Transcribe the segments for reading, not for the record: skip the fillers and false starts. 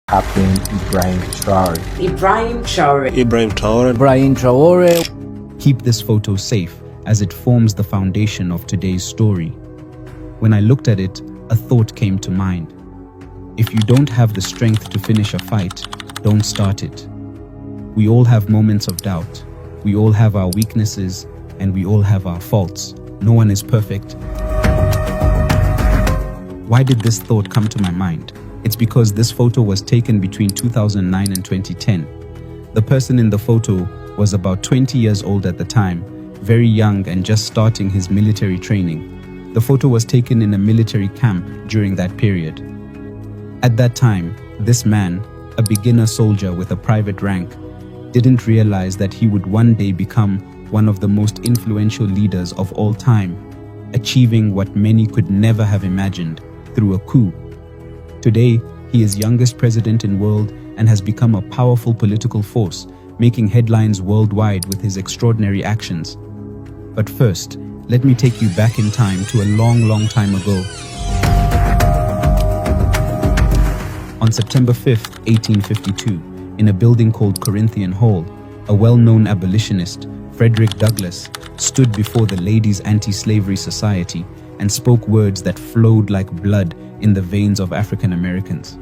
Captain Ibrahim Traoré. Ibrahim Traoré. Ibrahim Traoré. Ibrahim Traoré. Keep this photo safe as it forms the foundation of today's story. When I looked at it, a thought came to mind. If you don't have the strength to finish a fight, don't start it. We all have moments of doubt. We all have our weaknesses and we all have our faults. No one is perfect. Why did this thought come to my mind? It's because this photo was taken between 2009 and 2010. The person in the photo was about 20 years old at the time, very young and just starting his military training. The photo was taken in a military camp during that period. At that time, this man, a beginner soldier with a private rank, didn't realize that he would one day become one of the most influential leaders of all time, achieving what many could never have imagined through a coup. Today, he is youngest president in the world and has become a powerful political force, making headlines worldwide with his extraordinary actions. But first, let me take you back in time to a long time ago. On September 5th, 1852, in a building called Corinthian Hall, a well-known abolitionist, Frederick Douglass, stood before the Ladies' Anti-Slavery Society and spoke words that flowed like blood in the veins of African Americans.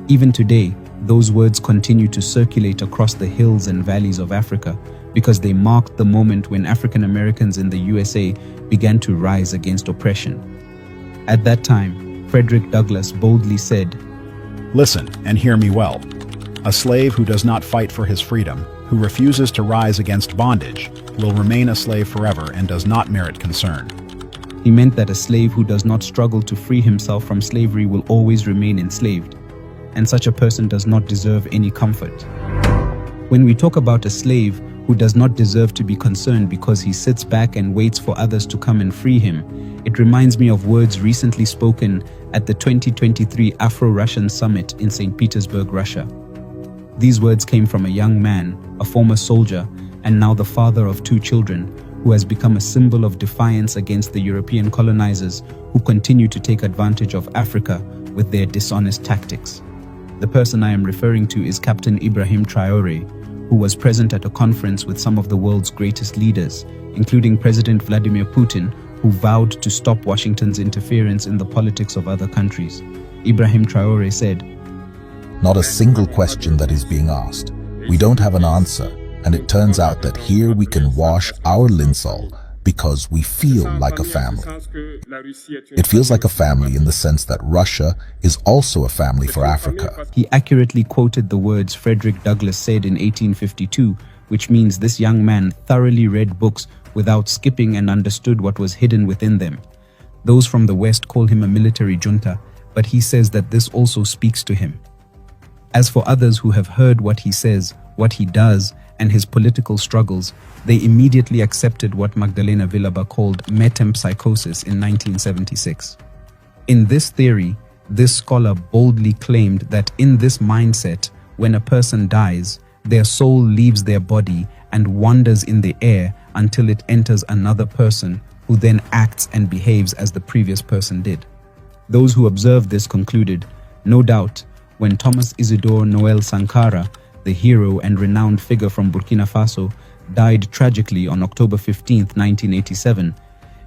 Even today, those words continue to circulate across the hills and valleys of Africa because they marked the moment when African Americans in the USA began to rise against oppression. At that time, Frederick Douglass boldly said, "Listen and hear me well. A slave who does not fight for his freedom, who refuses to rise against bondage, will remain a slave forever and does not merit concern." He meant that a slave who does not struggle to free himself from slavery will always remain enslaved, and such a person does not deserve any comfort. When we talk about a slave who does not deserve to be concerned because he sits back and waits for others to come and free him, it reminds me of words recently spoken at the 2023 Afro-Russian Summit in St. Petersburg, Russia. These words came from a young man, a former soldier, and now the father of 2 children, who has become a symbol of defiance against the European colonizers who continue to take advantage of Africa with their dishonest tactics. The person I am referring to is Captain Ibrahim Traoré, who was present at a conference with some of the world's greatest leaders, including President Vladimir Putin, who vowed to stop Washington's interference in the politics of other countries. Ibrahim Traoré said, "Not a single question that is being asked. We don't have an answer. And it turns out that here we can wash our linseed because we feel like a family. It feels like a family in the sense that Russia is also a family for Africa." He accurately quoted the words Frederick Douglass said in 1852, which means this young man thoroughly read books without skipping and understood what was hidden within them. Those from the West call him a military junta, but he says that this also speaks to him. As for others who have heard what he says, what he does, and his political struggles, they immediately accepted what Magdalena Villaba called metempsychosis in 1976. In this theory, this scholar boldly claimed that in this mindset, when a person dies, their soul leaves their body and wanders in the air until it enters another person who then acts and behaves as the previous person did. Those who observed this concluded, no doubt, when Thomas Isidore Noel Sankara, the hero and renowned figure from Burkina Faso, died tragically on October 15, 1987,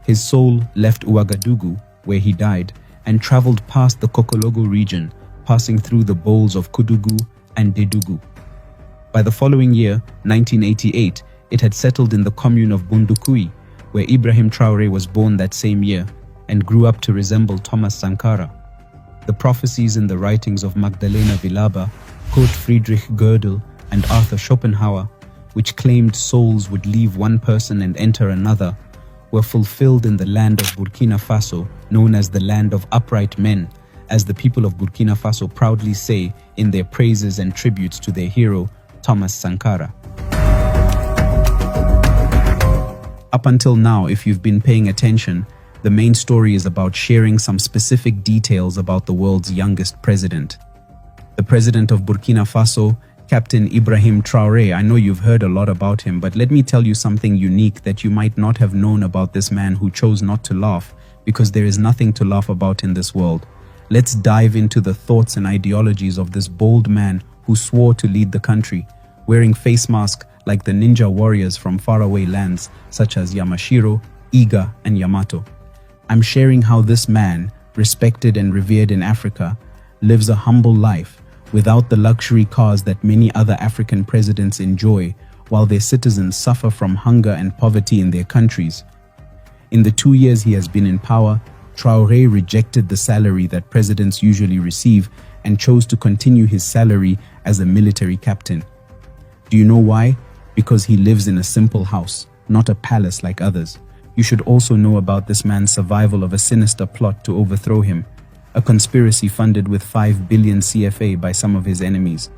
his soul left Ouagadougou, where he died, and traveled past the Kokologo region, passing through the bowls of Koudougou and Dédougou. By the following year, 1988, it had settled in the commune of Bundukui, where Ibrahim Traoré was born that same year and grew up to resemble Thomas Sankara. The prophecies in the writings of Magdalena Villaba, Kurt Friedrich Gödel, and Arthur Schopenhauer, which claimed souls would leave one person and enter another, were fulfilled in the land of Burkina Faso, known as the land of upright men, as the people of Burkina Faso proudly say in their praises and tributes to their hero, Thomas Sankara. Up until now, if you've been paying attention, the main story is about sharing some specific details about the world's youngest president. The president of Burkina Faso, Captain Ibrahim Traoré. I know you've heard a lot about him, but let me tell you something unique that you might not have known about this man who chose not to laugh, because there is nothing to laugh about in this world. Let's dive into the thoughts and ideologies of this bold man who swore to lead the country, wearing face masks like the ninja warriors from faraway lands such as Yamashiro, Iga, and Yamato. I'm sharing how this man, respected and revered in Africa, lives a humble life without the luxury cars that many other African presidents enjoy, while their citizens suffer from hunger and poverty in their countries. In the 2 years he has been in power, Traoré rejected the salary that presidents usually receive and chose to continue his salary as a military captain. Do you know why? Because he lives in a simple house, not a palace like others. You should also know about this man's survival of a sinister plot to overthrow him, a conspiracy funded with 5 billion CFA by some of his enemies.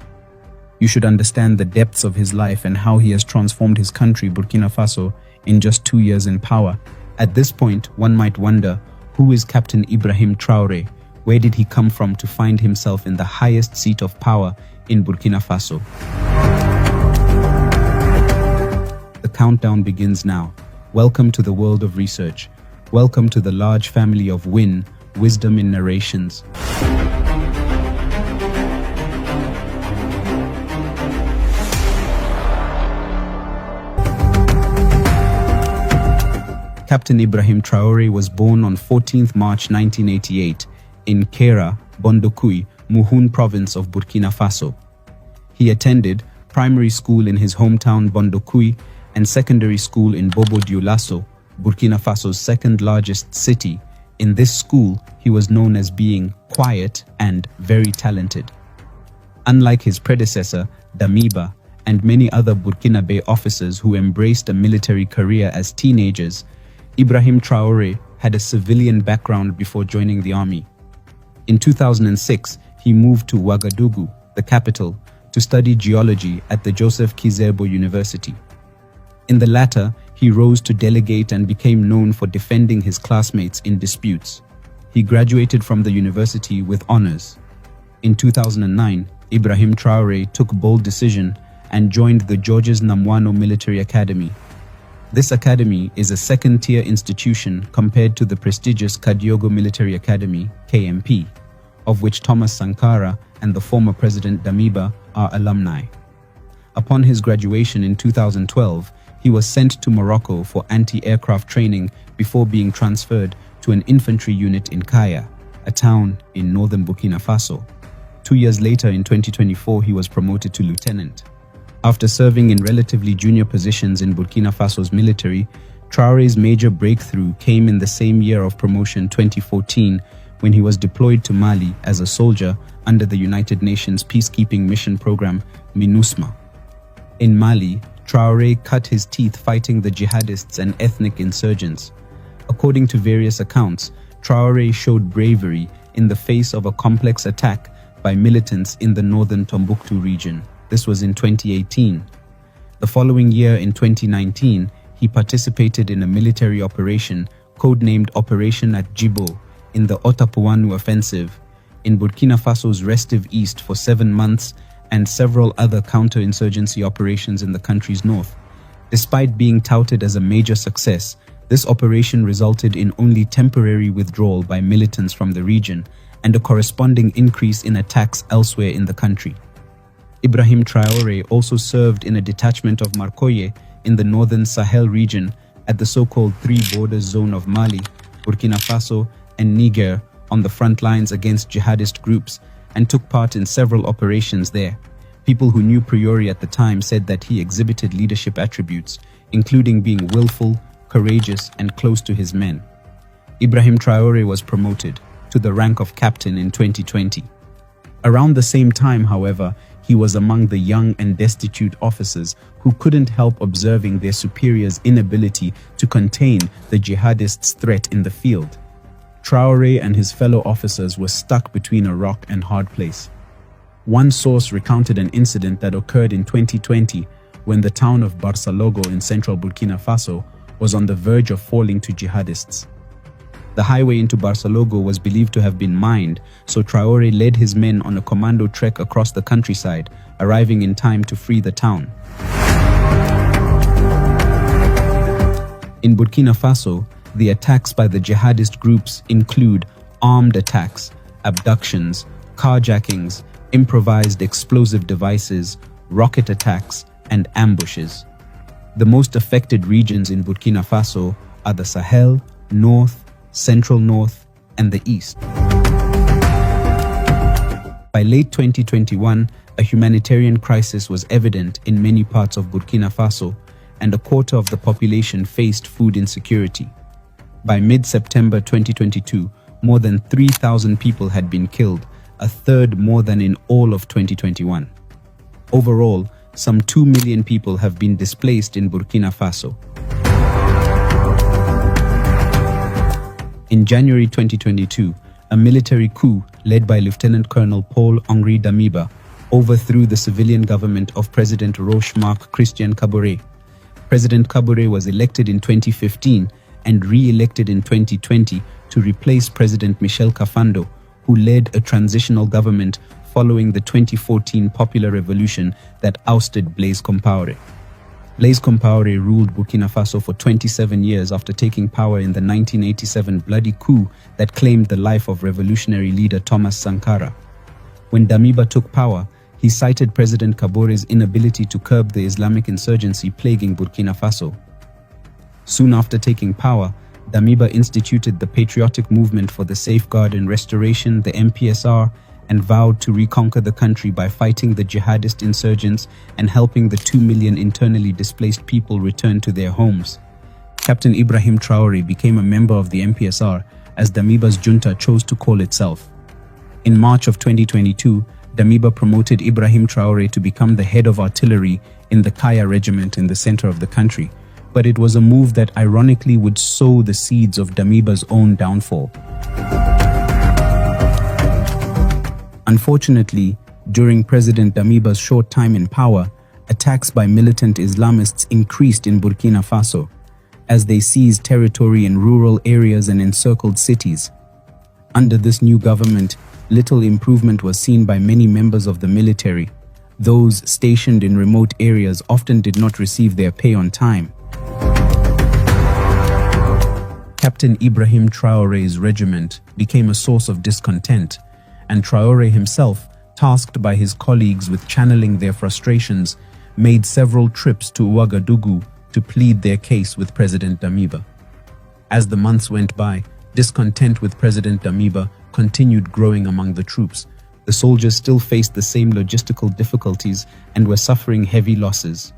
You should understand the depths of his life and how he has transformed his country, Burkina Faso, in just 2 years in power. At this point, one might wonder, who is Captain Ibrahim Traoré? Where did he come from to find himself in the highest seat of power in Burkina Faso? The countdown begins now. Welcome to the world of research. Welcome to the large family of wisdom in narrations. Captain Ibrahim Traoré was born on 14th March 1988 in Kera, Bondokui, Muhun province of Burkina Faso. He attended primary school in his hometown Bondokui and secondary school in Bobo Dioulasso, Burkina Faso's second largest city. In this school, he was known as being quiet and very talented. Unlike his predecessor, Damiba, and many other Burkinabe officers who embraced a military career as teenagers, Ibrahim Traoré had a civilian background before joining the army. In 2006, he moved to Ouagadougou, the capital, to study geology at the Joseph Kizerbo University. In the latter, he rose to delegate and became known for defending his classmates in disputes. He graduated from the university with honors. In 2009, Ibrahim Traoré took a bold decision and joined the Georges Namwano Military Academy. This academy is a second-tier institution compared to the prestigious Kadiogo Military Academy, KMP, of which Thomas Sankara and the former President Damiba are alumni. Upon his graduation in 2012, he was sent to Morocco for anti-aircraft training before being transferred to an infantry unit in Kaya, a town in northern Burkina Faso. 2 years later, in 2024, he was promoted to lieutenant. After serving in relatively junior positions in Burkina Faso's military, Traoré's major breakthrough came in the same year of promotion, 2014, when he was deployed to Mali as a soldier under the United Nations peacekeeping mission program, MINUSMA. In Mali, Traoré cut his teeth fighting the jihadists and ethnic insurgents. According to various accounts, Traoré showed bravery in the face of a complex attack by militants in the northern Tombouctou region. This was in 2018. The following year, in 2019, he participated in a military operation codenamed Operation at Djibo in the Otapuanu offensive in Burkina Faso's restive east for 7 months and several other counterinsurgency operations in the country's north. Despite being touted as a major success, this operation resulted in only temporary withdrawal by militants from the region and a corresponding increase in attacks elsewhere in the country. Ibrahim Traoré also served in a detachment of Marcoye in the northern Sahel region at the so-called Three Borders Zone of Mali, Burkina Faso, and Niger on the front lines against jihadist groups, and took part in several operations there. People who knew Traoré at the time said that he exhibited leadership attributes, including being willful, courageous, and close to his men. Ibrahim Traoré was promoted to the rank of captain in 2020. Around the same time, however, he was among the young and destitute officers who couldn't help observing their superiors' inability to contain the jihadists' threat in the field. Traoré and his fellow officers were stuck between a rock and hard place. One source recounted an incident that occurred in 2020 when the town of Barsalogo in central Burkina Faso was on the verge of falling to jihadists. The highway into Barsalogo was believed to have been mined, so Traoré led his men on a commando trek across the countryside, arriving in time to free the town. In Burkina Faso, the attacks by the jihadist groups include armed attacks, abductions, carjackings, improvised explosive devices, rocket attacks, and ambushes. The most affected regions in Burkina Faso are the Sahel, North, Central North, and the East. By late 2021, a humanitarian crisis was evident in many parts of Burkina Faso, and a quarter of the population faced food insecurity. By mid-September 2022, more than 3,000 people had been killed, a third more than in all of 2021. Overall, some 2 million people have been displaced in Burkina Faso. In January 2022, a military coup led by Lieutenant Colonel Paul-Henri Damiba overthrew the civilian government of President Roch-Marc Christian Kaboré. President Kaboré was elected in 2015 and re-elected in 2020 to replace President Michel Kafando, who led a transitional government following the 2014 popular revolution that ousted Blaise Compaoré. Blaise Compaoré ruled Burkina Faso for 27 years after taking power in the 1987 bloody coup that claimed the life of revolutionary leader Thomas Sankara. When Damiba took power, he cited President Kaboré's inability to curb the Islamic insurgency plaguing Burkina Faso. Soon after taking power, Damiba instituted the Patriotic Movement for the Safeguard and Restoration, the MPSR, and vowed to reconquer the country by fighting the jihadist insurgents and helping the 2 million internally displaced people return to their homes. Captain Ibrahim Traoré became a member of the MPSR, as Damiba's junta chose to call itself. In March of 2022, Damiba promoted Ibrahim Traoré to become the head of artillery in the Kaya regiment in the center of the country, but it was a move that ironically would sow the seeds of Damiba's own downfall. Unfortunately, during President Damiba's short time in power, attacks by militant Islamists increased in Burkina Faso as they seized territory in rural areas and encircled cities. Under this new government, little improvement was seen by many members of the military. Those stationed in remote areas often did not receive their pay on time. Captain Ibrahim Traoré's regiment became a source of discontent, and Traoré himself, tasked by his colleagues with channeling their frustrations, made several trips to Ouagadougou to plead their case with President Damiba. As the months went by, discontent with President Damiba continued growing among the troops. The soldiers still faced the same logistical difficulties and were suffering heavy losses.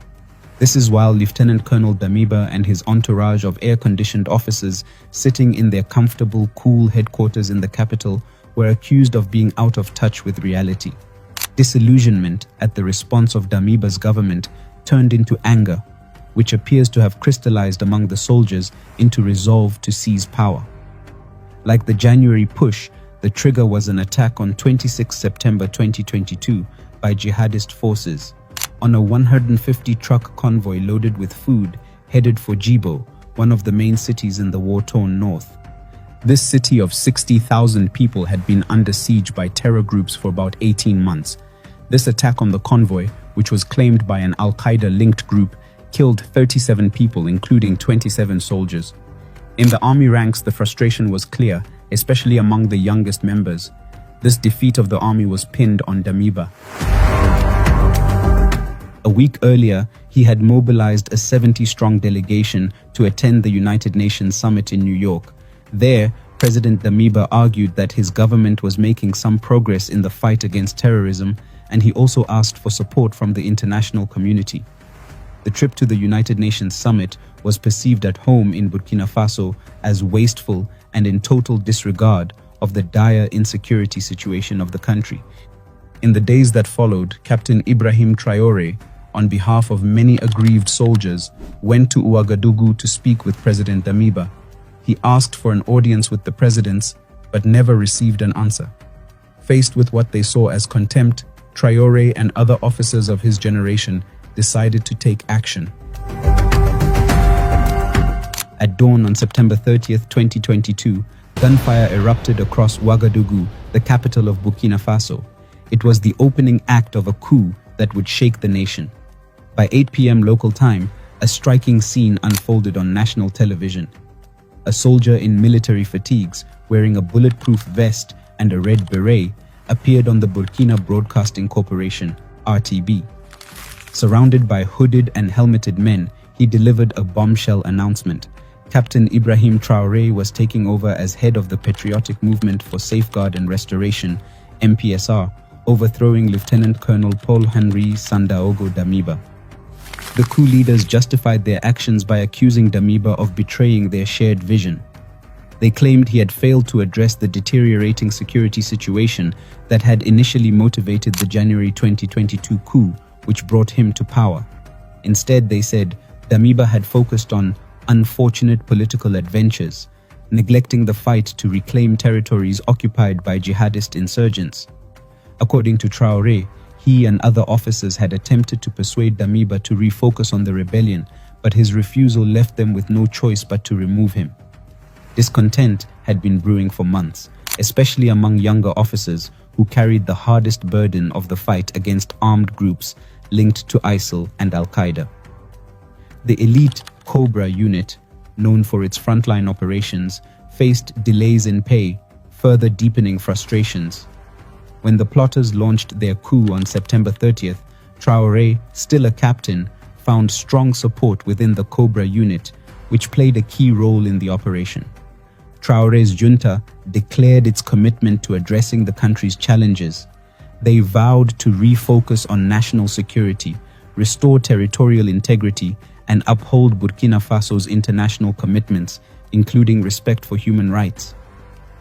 This is while Lieutenant Colonel Damiba and his entourage of air-conditioned officers sitting in their comfortable, cool headquarters in the capital were accused of being out of touch with reality. Disillusionment at the response of Damiba's government turned into anger, which appears to have crystallized among the soldiers into resolve to seize power. Like the January push, the trigger was an attack on 26 September 2022 by jihadist forces on a 150-truck convoy loaded with food headed for Djibo, one of the main cities in the war-torn north. This city of 60,000 people had been under siege by terror groups for about 18 months. This attack on the convoy, which was claimed by an Al-Qaeda-linked group, killed 37 people, including 27 soldiers. In the army ranks, the frustration was clear, especially among the youngest members. This defeat of the army was pinned on Damiba. A week earlier, he had mobilized a 70-strong delegation to attend the United Nations Summit in New York. There, President Damiba argued that his government was making some progress in the fight against terrorism, and he also asked for support from the international community. The trip to the United Nations Summit was perceived at home in Burkina Faso as wasteful and in total disregard of the dire insecurity situation of the country. In the days that followed, Captain Ibrahim Traoré, on behalf of many aggrieved soldiers, went to Ouagadougou to speak with President Damiba. He asked for an audience with the presidents, but never received an answer. Faced with what they saw as contempt, Traoré and other officers of his generation decided to take action. At dawn on September 30th, 2022, gunfire erupted across Ouagadougou, the capital of Burkina Faso. It was the opening act of a coup that would shake the nation. By 8 p.m. local time, a striking scene unfolded on national television. A soldier in military fatigues, wearing a bulletproof vest and a red beret, appeared on the Burkina Broadcasting Corporation, RTB. Surrounded by hooded and helmeted men, he delivered a bombshell announcement. Captain Ibrahim Traoré was taking over as head of the Patriotic Movement for Safeguard and Restoration, MPSR, overthrowing Lieutenant Colonel Paul-Henri Sandaogo Damiba. The coup leaders justified their actions by accusing Damiba of betraying their shared vision. They claimed he had failed to address the deteriorating security situation that had initially motivated the January 2022 coup, which brought him to power. Instead, they said, Damiba had focused on unfortunate political adventures, neglecting the fight to reclaim territories occupied by jihadist insurgents. According to Traoré, he and other officers had attempted to persuade Damiba to refocus on the rebellion, but his refusal left them with no choice but to remove him. Discontent had been brewing for months, especially among younger officers who carried the hardest burden of the fight against armed groups linked to ISIL and Al-Qaeda. The elite Cobra unit, known for its frontline operations, faced delays in pay, further deepening frustrations. When the plotters launched their coup on September 30th, Traoré, still a captain, found strong support within the Cobra unit, which played a key role in the operation. Traoré's junta declared its commitment to addressing the country's challenges. They vowed to refocus on national security, restore territorial integrity, and uphold Burkina Faso's international commitments, including respect for human rights.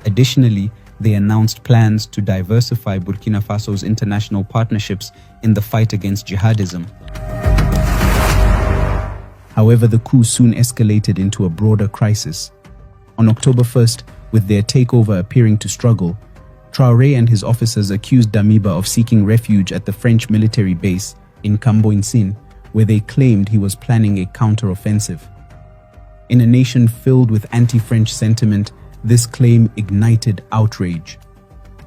Additionally, they announced plans to diversify Burkina Faso's international partnerships in the fight against jihadism. However, the coup soon escalated into a broader crisis. On October 1st, with their takeover appearing to struggle, Traoré and his officers accused Damiba of seeking refuge at the French military base in Camboinsin, where they claimed he was planning a counter-offensive. In a nation filled with anti-French sentiment, this claim ignited outrage.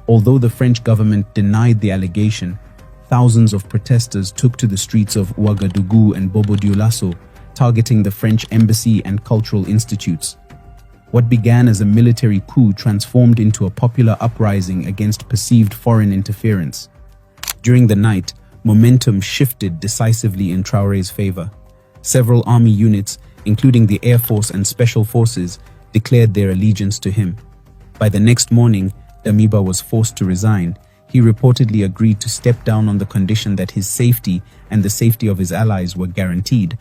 Although the French government denied the allegation, thousands of protesters took to the streets of Ouagadougou and Bobo-Dioulasso, targeting the French embassy and cultural institutes. What began as a military coup transformed into a popular uprising against perceived foreign interference. During the night, momentum shifted decisively in Traoré's favor. Several army units, including the Air Force and Special Forces, declared their allegiance to him. By the next morning, Damiba was forced to resign. He reportedly agreed to step down on the condition that his safety and the safety of his allies were guaranteed.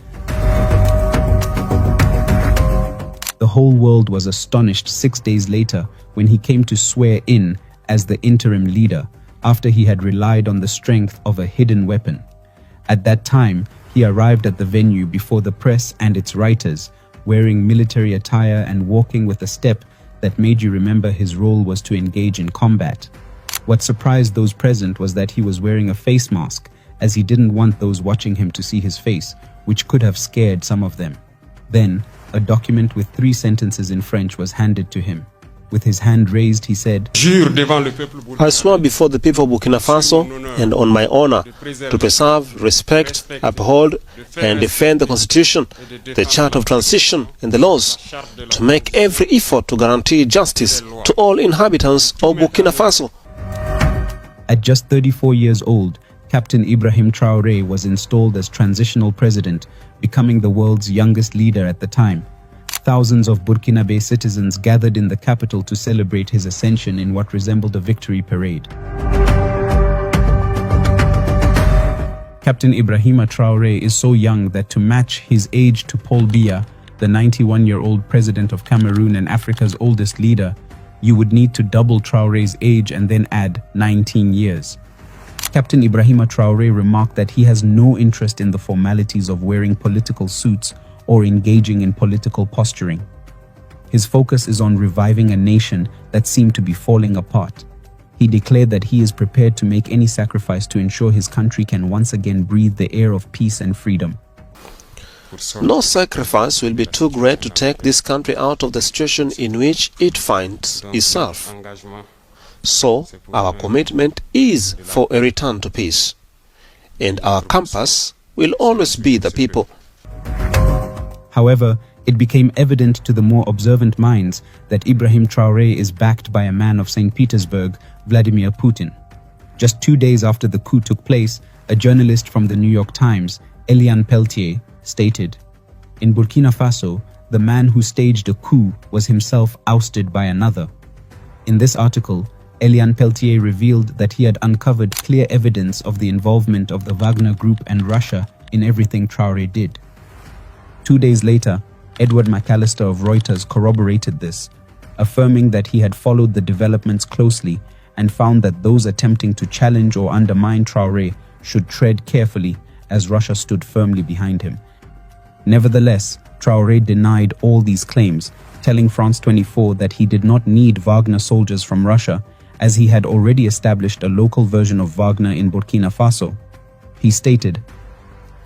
The whole world was astonished 6 days later when he came to swear in as the interim leader after he had relied on the strength of a hidden weapon. At that time, he arrived at the venue before the press and its writers, wearing military attire and walking with a step that made you remember his role was to engage in combat. What surprised those present was that he was wearing a face mask, as he didn't want those watching him to see his face, which could have scared some of them. Then, a document with 3 sentences in French was handed to him. With his hand raised, he said, I swear before the people of Burkina Faso and on my honor to preserve, respect, uphold, and defend the Constitution, the Charter of Transition, and the laws, to make every effort to guarantee justice to all inhabitants of Burkina Faso. At just 34 years old, Captain Ibrahim Traoré was installed as transitional president, becoming the world's youngest leader at the time. Thousands of Burkinabe citizens gathered in the capital to celebrate his ascension in what resembled a victory parade. Captain Ibrahim Traoré is so young that to match his age to Paul Biya, the 91-year-old president of Cameroon and Africa's oldest leader, you would need to double Traoré's age and then add 19 years. Captain Ibrahim Traoré remarked that he has no interest in the formalities of wearing political suits or engaging in political posturing. His focus is on reviving a nation that seemed to be falling apart. He declared that he is prepared to make any sacrifice to ensure his country can once again breathe the air of peace and freedom. No sacrifice will be too great to take this country out of the situation in which it finds itself. So, our commitment is for a return to peace, and our compass will always be the people. However, it became evident to the more observant minds that Ibrahim Traoré is backed by a man of St. Petersburg, Vladimir Putin. Just 2 days after the coup took place, a journalist from the New York Times, Eliane Peltier, stated, "In Burkina Faso, the man who staged a coup was himself ousted by another." In this article, Eliane Peltier revealed that he had uncovered clear evidence of the involvement of the Wagner Group and Russia in everything Traoré did. 2 days later, Edward McAllister of Reuters corroborated this, affirming that he had followed the developments closely and found that those attempting to challenge or undermine Traoré should tread carefully, as Russia stood firmly behind him. Nevertheless, Traoré denied all these claims, telling France 24 that he did not need Wagner soldiers from Russia, as he had already established a local version of Wagner in Burkina Faso. He stated,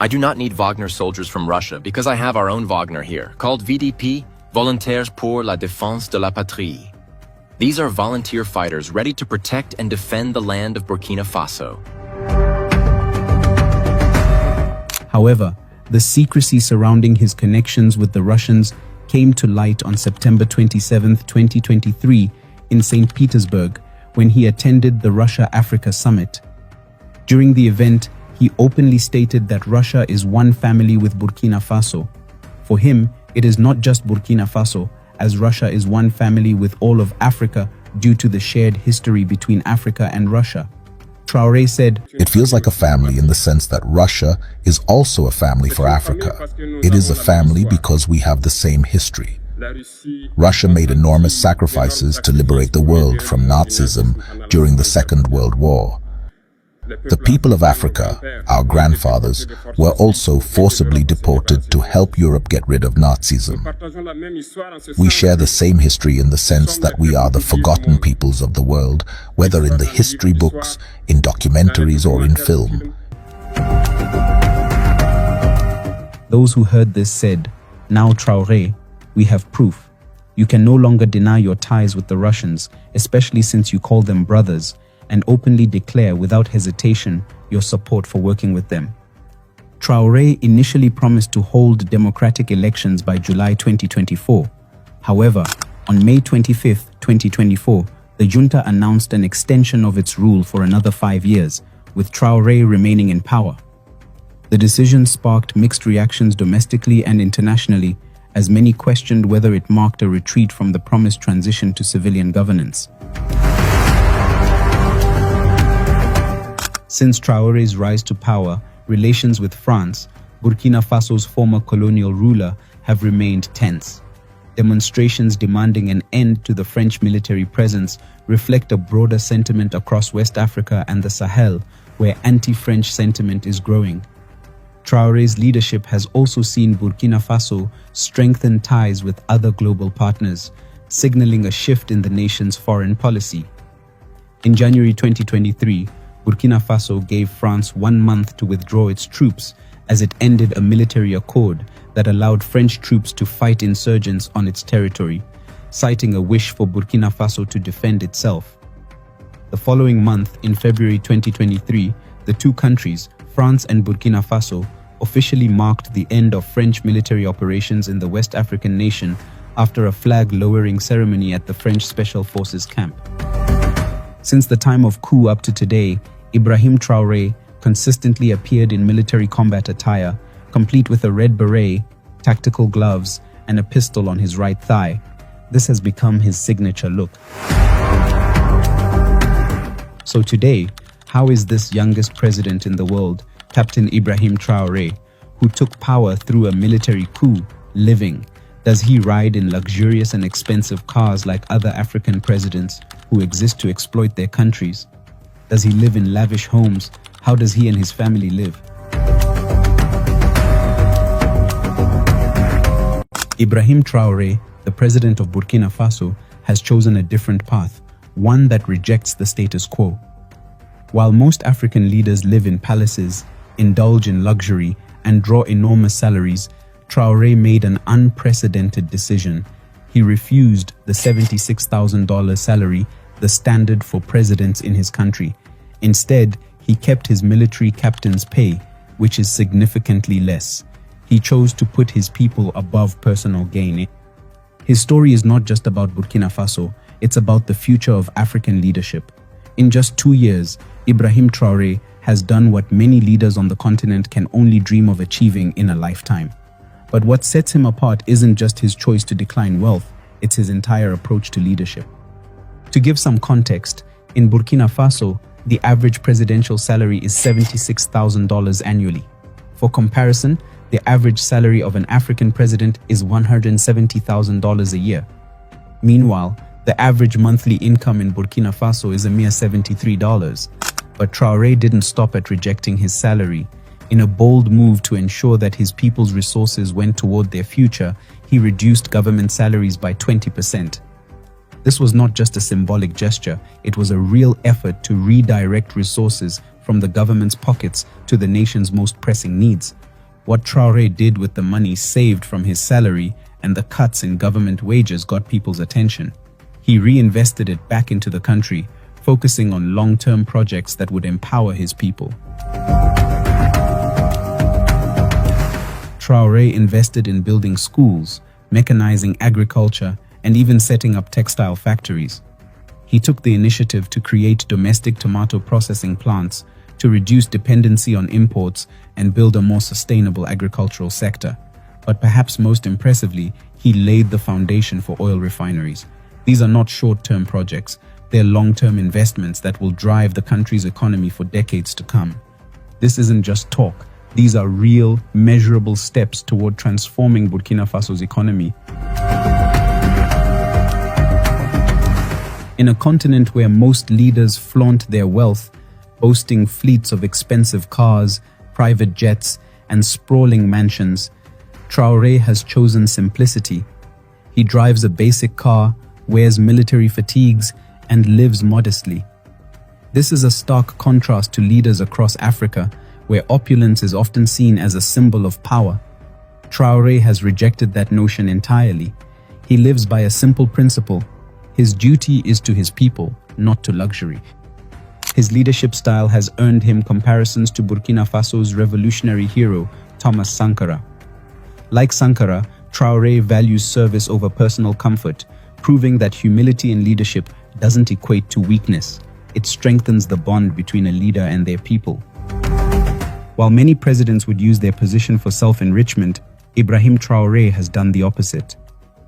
"I do not need Wagner soldiers from Russia because I have our own Wagner here, called VDP, Volontaires pour la défense de la patrie. These are volunteer fighters ready to protect and defend the land of Burkina Faso." However, the secrecy surrounding his connections with the Russians came to light on September 27, 2023, in St. Petersburg, when he attended the Russia-Africa Summit. During the event, he openly stated that Russia is one family with Burkina Faso. For him, it is not just Burkina Faso, as Russia is one family with all of Africa due to the shared history between Africa and Russia. Traoré said, "It feels like a family in the sense that Russia is also a family for Africa. It is a family because we have the same history. Russia made enormous sacrifices to liberate the world from Nazism during the Second World War. The people of Africa, our grandfathers, were also forcibly deported to help Europe get rid of Nazism. We share the same history in the sense that we are the forgotten peoples of the world, whether in the history books, in documentaries, or in film." Those who heard this said, "Now Traoré, we have proof. You can no longer deny your ties with the Russians, especially since you call them brothers, and openly declare without hesitation your support for working with them." Traoré initially promised to hold democratic elections by July 2024. However, on May 25, 2024, the junta announced an extension of its rule for another 5 years, with Traoré remaining in power. The decision sparked mixed reactions domestically and internationally, as many questioned whether it marked a retreat from the promised transition to civilian governance. Since Traoré's rise to power, relations with France, Burkina Faso's former colonial ruler, have remained tense. Demonstrations demanding an end to the French military presence reflect a broader sentiment across West Africa and the Sahel, where anti-French sentiment is growing. Traoré's leadership has also seen Burkina Faso strengthen ties with other global partners, signaling a shift in the nation's foreign policy. In January 2023, Burkina Faso gave France 1 month to withdraw its troops as it ended a military accord that allowed French troops to fight insurgents on its territory, citing a wish for Burkina Faso to defend itself. The following month, in February 2023, the two countries, France and Burkina Faso, officially marked the end of French military operations in the West African nation after a flag-lowering ceremony at the French Special Forces camp. Since the time of coup up to today, Ibrahim Traoré consistently appeared in military combat attire, complete with a red beret, tactical gloves, and a pistol on his right thigh. This has become his signature look. So today, how is this youngest president in the world, Captain Ibrahim Traoré, who took power through a military coup, living? Does he ride in luxurious and expensive cars like other African presidents who exist to exploit their countries? Does he live in lavish homes? How does he and his family live? Ibrahim Traoré, the president of Burkina Faso, has chosen a different path, one that rejects the status quo. While most African leaders live in palaces, indulge in luxury, and draw enormous salaries, Traoré made an unprecedented decision. He refused the $76,000 salary, the standard for presidents in his country. Instead, he kept his military captain's pay, which is significantly less. He chose to put his people above personal gain. His story is not just about Burkina Faso, it's about the future of African leadership. In just 2 years, Ibrahim Traoré has done what many leaders on the continent can only dream of achieving in a lifetime. But what sets him apart isn't just his choice to decline wealth, it's his entire approach to leadership. To give some context, in Burkina Faso, the average presidential salary is $76,000 annually. For comparison, the average salary of an African president is $170,000 a year. Meanwhile, the average monthly income in Burkina Faso is a mere $73. But Traoré didn't stop at rejecting his salary. In a bold move to ensure that his people's resources went toward their future, he reduced government salaries by 20%. This was not just a symbolic gesture, it was a real effort to redirect resources from the government's pockets to the nation's most pressing needs. What Traoré did with the money saved from his salary and the cuts in government wages got people's attention. He reinvested it back into the country, focusing on long-term projects that would empower his people. Traoré invested in building schools, mechanizing agriculture, and even setting up textile factories. He took the initiative to create domestic tomato processing plants to reduce dependency on imports and build a more sustainable agricultural sector. But perhaps most impressively, he laid the foundation for oil refineries. These are not short-term projects, they're long-term investments that will drive the country's economy for decades to come. This isn't just talk, these are real, measurable steps toward transforming Burkina Faso's economy. In a continent where most leaders flaunt their wealth, boasting fleets of expensive cars, private jets, and sprawling mansions, Traoré has chosen simplicity. He drives a basic car, wears military fatigues, and lives modestly. This is a stark contrast to leaders across Africa, where opulence is often seen as a symbol of power. Traoré has rejected that notion entirely. He lives by a simple principle. His duty is to his people, not to luxury. His leadership style has earned him comparisons to Burkina Faso's revolutionary hero, Thomas Sankara. Like Sankara, Traoré values service over personal comfort, proving that humility in leadership doesn't equate to weakness. It strengthens the bond between a leader and their people. While many presidents would use their position for self-enrichment, Ibrahim Traoré has done the opposite.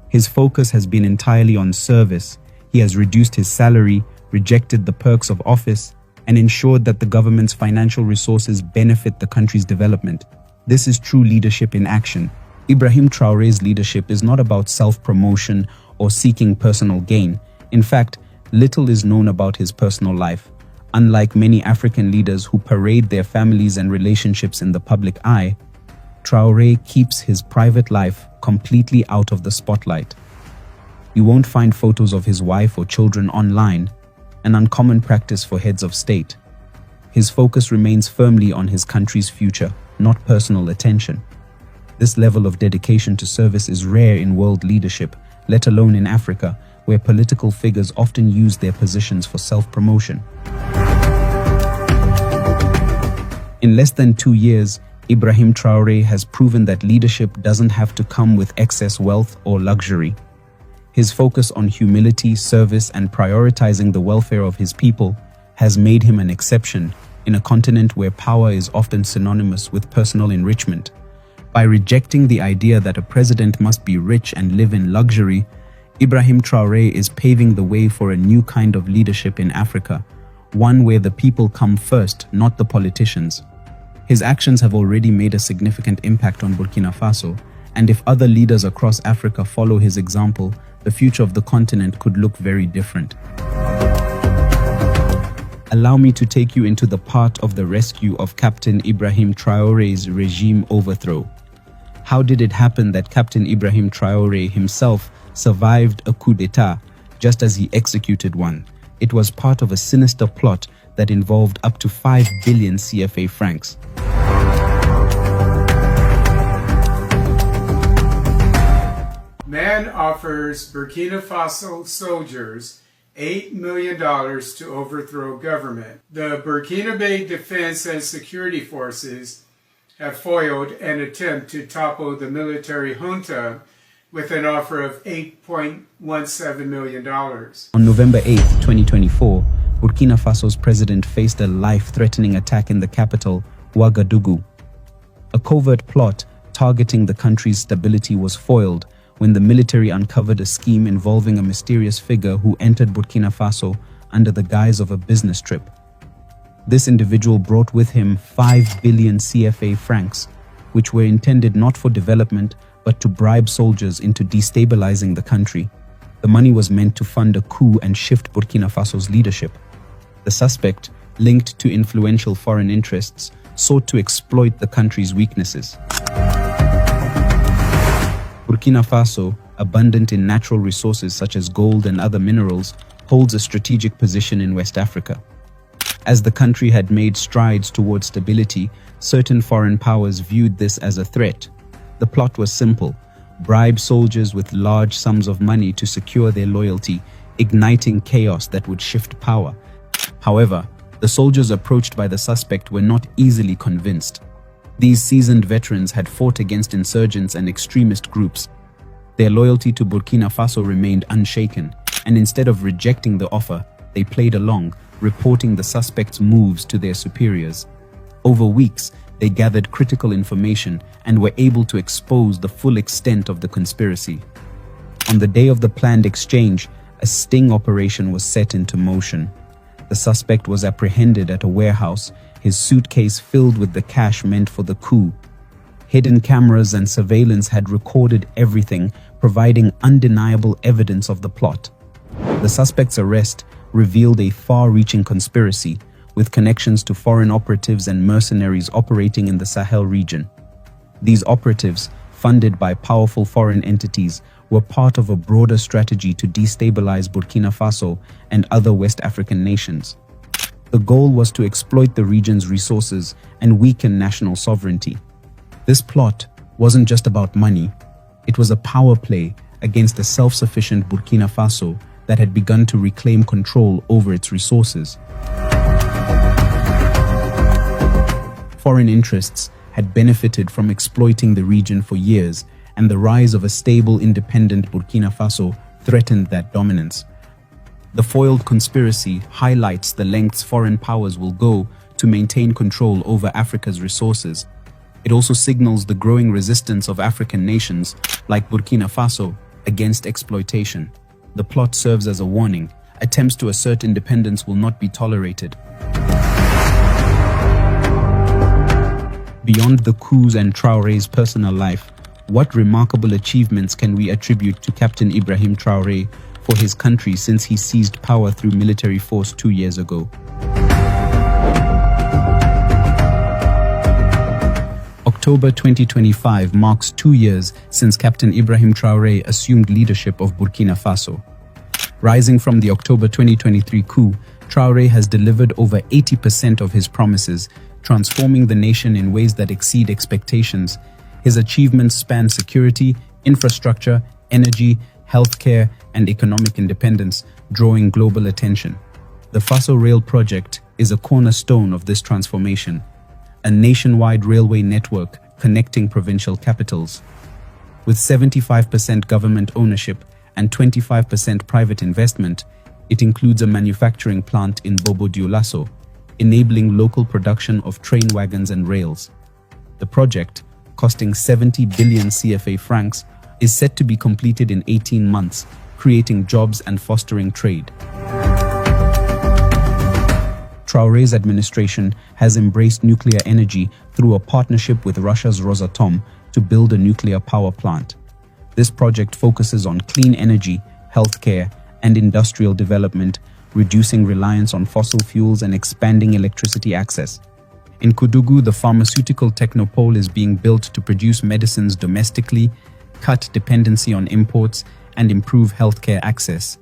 His focus has been entirely on service. He has reduced his salary, rejected the perks of office, and ensured that the government's financial resources benefit the country's development. This is true leadership in action. Ibrahim Traoré's leadership is not about self-promotion or seeking personal gain. In fact, little is known about his personal life. Unlike many African leaders who parade their families and relationships in the public eye, Traoré keeps his private life completely out of the spotlight. You won't find photos of his wife or children online, an uncommon practice for heads of state. His focus remains firmly on his country's future, not personal attention. This level of dedication to service is rare in world leadership, let alone in Africa, where political figures often use their positions for self-promotion. In less than 2 years, Ibrahim Traoré has proven that leadership doesn't have to come with excess wealth or luxury. His focus on humility, service, and prioritizing the welfare of his people has made him an exception in a continent where power is often synonymous with personal enrichment. By rejecting the idea that a president must be rich and live in luxury, Ibrahim Traoré is paving the way for a new kind of leadership in Africa, one where the people come first, not the politicians. His actions have already made a significant impact on Burkina Faso, and if other leaders across Africa follow his example, the future of the continent could look very different. Allow me to take you into the part of the rescue of Captain Ibrahim Traoré's regime overthrow. How did it happen that Captain Ibrahim Traoré himself survived a coup d'etat just as he executed one? It was part of a sinister plot that involved up to 5 billion CFA francs. Man offers Burkina Faso soldiers $8 million to overthrow government. The Burkinabe Defense and Security Forces have foiled an attempt to topple the military junta with an offer of $8.17 million. On November 8, 2024, Burkina Faso's president faced a life-threatening attack in the capital, Ouagadougou. A covert plot targeting the country's stability was foiled when the military uncovered a scheme involving a mysterious figure who entered Burkina Faso under the guise of a business trip. This individual brought with him 5 billion CFA francs, which were intended not for development but to bribe soldiers into destabilizing the country. The money was meant to fund a coup and shift Burkina Faso's leadership. The suspect, linked to influential foreign interests, sought to exploit the country's weaknesses. Burkina Faso, abundant in natural resources such as gold and other minerals, holds a strategic position in West Africa. As the country had made strides towards stability, certain foreign powers viewed this as a threat. The plot was simple: bribe soldiers with large sums of money to secure their loyalty, igniting chaos that would shift power. However, the soldiers approached by the suspect were not easily convinced. These seasoned veterans had fought against insurgents and extremist groups. Their loyalty to Burkina Faso remained unshaken, and instead of rejecting the offer, they played along, reporting the suspect's moves to their superiors. Over weeks, they gathered critical information and were able to expose the full extent of the conspiracy. On the day of the planned exchange, a sting operation was set into motion. The suspect was apprehended at a warehouse, his suitcase filled with the cash meant for the coup. Hidden cameras and surveillance had recorded everything, providing undeniable evidence of the plot. The suspect's arrest revealed a far-reaching conspiracy, with connections to foreign operatives and mercenaries operating in the Sahel region. These operatives, funded by powerful foreign entities, were part of a broader strategy to destabilize Burkina Faso and other West African nations. The goal was to exploit the region's resources and weaken national sovereignty. This plot wasn't just about money. It was a power play against the self-sufficient Burkina Faso that had begun to reclaim control over its resources. Foreign interests had benefited from exploiting the region for years, and the rise of a stable, independent Burkina Faso threatened that dominance. The foiled conspiracy highlights the lengths foreign powers will go to maintain control over Africa's resources. It also signals the growing resistance of African nations, like Burkina Faso, against exploitation. The plot serves as a warning. Attempts to assert independence will not be tolerated. Beyond the coups and Traoré's personal life, what remarkable achievements can we attribute to Captain Ibrahim Traoré for his country since he seized power through military force 2 years ago? October 2025 marks 2 years since Captain Ibrahim Traoré assumed leadership of Burkina Faso. Rising from the October 2023 coup, Traoré has delivered over 80% of his promises, transforming the nation in ways that exceed expectations. His achievements span security, infrastructure, energy, healthcare, and economic independence, drawing global attention. The Faso Rail project is a cornerstone of this transformation, a nationwide railway network connecting provincial capitals. With 75% government ownership and 25% private investment, it includes a manufacturing plant in Bobo Dioulasso, enabling local production of train wagons and rails. The project, costing 70 billion CFA francs, is set to be completed in 18 months, creating jobs and fostering trade. Traoré's administration has embraced nuclear energy through a partnership with Russia's Rosatom to build a nuclear power plant. This project focuses on clean energy, healthcare, and industrial development, reducing reliance on fossil fuels and expanding electricity access. In Koudougou, the pharmaceutical technopole is being built to produce medicines domestically, cut dependency on imports, and improve healthcare access.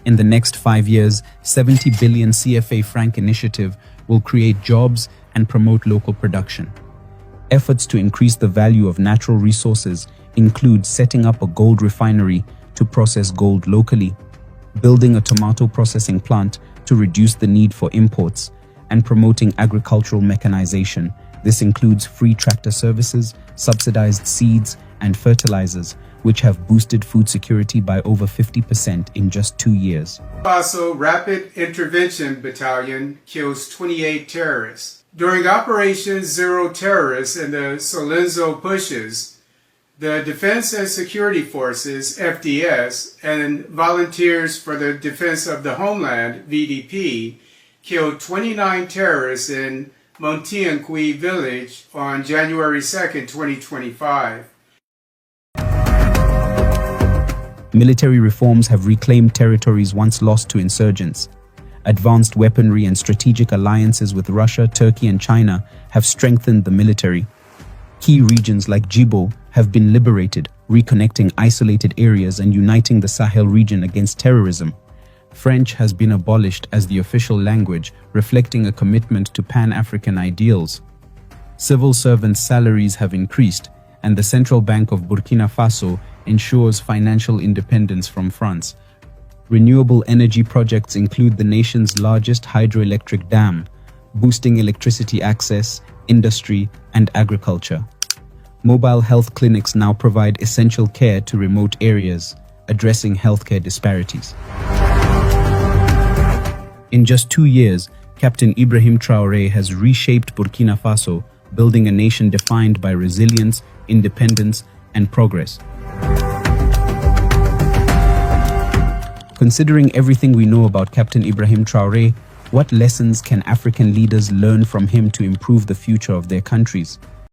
In the next 5 years, 70 billion CFA franc initiative will create jobs and promote local production. Efforts to increase the value of natural resources include setting up a gold refinery to process gold locally, building a tomato processing plant to reduce the need for imports, and promoting agricultural mechanization This includes free tractor services, subsidized seeds, and fertilizers, which have boosted food security by over 50% in just 2 years. Faso Rapid Intervention Battalion kills 28 terrorists. During Operation Zero Terrorists and the Solenzo pushes, the Defense and Security Forces, FDS, and Volunteers for the Defense of the Homeland, VDP, killed 29 terrorists in Montianqui village on January 2nd, 2025. Military reforms have reclaimed territories once lost to insurgents. Advanced weaponry and strategic alliances with Russia, Turkey, and China have strengthened the military. Key regions like Djibo have been liberated, reconnecting isolated areas and uniting the Sahel region against terrorism. French has been abolished as the official language, reflecting a commitment to Pan-African ideals. Civil servants' salaries have increased, and the Central Bank of Burkina Faso ensures financial independence from France. Renewable energy projects include the nation's largest hydroelectric dam, boosting electricity access, industry, and agriculture. Mobile health clinics now provide essential care to remote areas, addressing healthcare disparities. In just 2 years, Captain Ibrahim Traoré has reshaped Burkina Faso, building a nation defined by resilience, independence, and progress. Considering everything we know about Captain Ibrahim Traoré, what lessons can African leaders learn from him to improve the future of their countries?